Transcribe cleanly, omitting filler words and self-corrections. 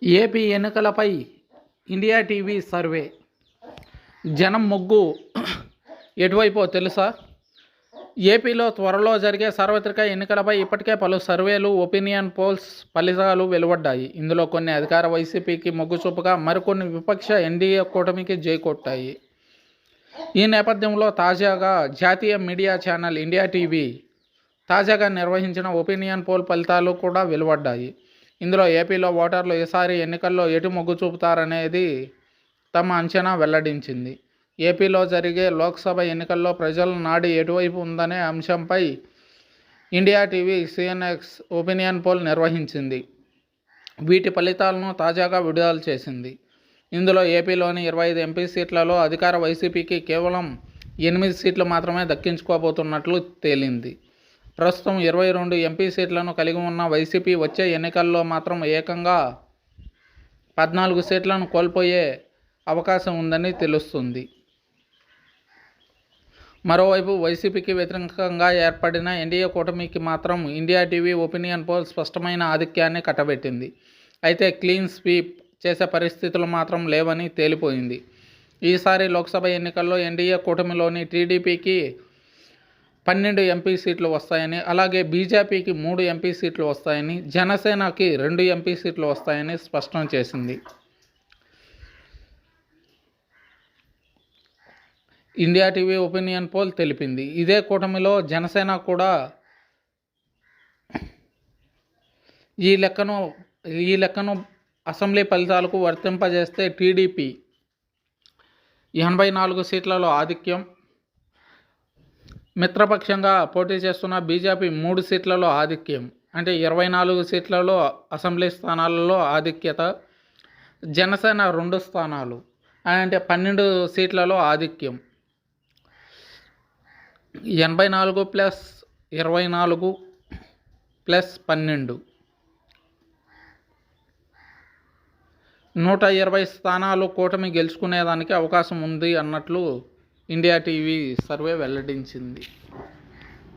AP ఎన్నికలపై India TV survey. జనం మొగ్గు ఎటువైపో తెలుసా? ఏపీలో త్వరలో జరిగే సార్వత్రిక ఎన్నికలపై ఇప్పటికే పలు సర్వేలు, ఒపీనియన్ పోల్స్ ఫలితాలు వెలువడ్డాయి. ఇందులో కొన్ని అధికార వైసీపీకి మొగ్గు చూపగా, మరికొన్ని విపక్ష ఎన్డీఏ కూటమికి జై కొట్టాయి. ఈ నేపథ్యంలో తాజాగా జాతీయ మీడియా ఛానల్ ఇండియా టీవీ తాజాగా నిర్వహించిన ఒపీనియన్ పోల్ ఫలితాలు కూడా వెలువడ్డాయి. ఇందులో ఏపీలో ఓటర్లు ఈసారి ఎన్నికల్లో ఎటు మొగ్గు చూపుతారనేది తమ అంచనా వెల్లడించింది. ఏపీలో జరిగే లోక్సభ ఎన్నికల్లో ప్రజల నాడి ఎటువైపు ఉందనే అంశంపై India TV CNX opinion poll నిర్వహించింది. వీటి ఫలితాలను తాజాగా విడుదల చేసింది. ఇందులో ఏపీలోని 25 ఎంపీ సీట్లలో అధికార వైసీపీకి కేవలం 8 సీట్లు మాత్రమే దక్కించుకోబోతున్నట్లు తేలింది. ప్రస్తుతం 22 ఎంపీ సీట్లను కలిగి ఉన్న వైసీపీ వచ్చే ఎన్నికల్లో మాత్రం ఏకంగా 14 సీట్లను కోల్పోయే అవకాశం ఉందని తెలుస్తుంది. మరోవైపు వైసీపీకి వ్యతిరేకంగా ఏర్పడిన ఎన్డీఏ కూటమికి మాత్రం ఇండియా టీవీ ఒపీనియన్ పోల్ స్పష్టమైన ఆధిక్యాన్ని కట్టబెట్టింది. అయితే క్లీన్ స్వీప్ చేసే పరిస్థితులు మాత్రం లేవని తేలిపోయింది. ఈసారి లోక్సభ ఎన్నికల్లో ఎన్డీఏ కూటమిలోని టీడీపీకి 12 ఎంపీ సీట్లు వస్తాయని, అలాగే బీజేపీకి 3 ఎంపీ సీట్లు వస్తాయని, జనసేనకి 2 ఎంపీ సీట్లు వస్తాయని స్పష్టం చేసింది. ఇండియా టీవీ ఒపీనియన్ పోల్ తెలిపింది. ఇదే కూటమిలో జనసేన కూడా ఈ లెక్కను అసెంబ్లీ ఫలితాలకు వర్తింపజేస్తే టీడీపీ 84 సీట్లలో ఆధిక్యం, మిత్రపక్షంగా పోటీ చేస్తున్న బీజేపీ 3 సీట్లలో ఆధిక్యం, అంటే 24 సీట్లలో అసెంబ్లీ స్థానాలలో ఆధిక్యత, జనసేన 2 స్థానాలు అంటే 12 సీట్లలో ఆధిక్యం. 84 ప్లస్ 24 ప్లస్ 12 120 స్థానాలు కూటమి గెలుచుకునేదానికి అవకాశం ఉంది అన్నట్లు ఇండియా టీవీ సర్వే వెల్లడించింది.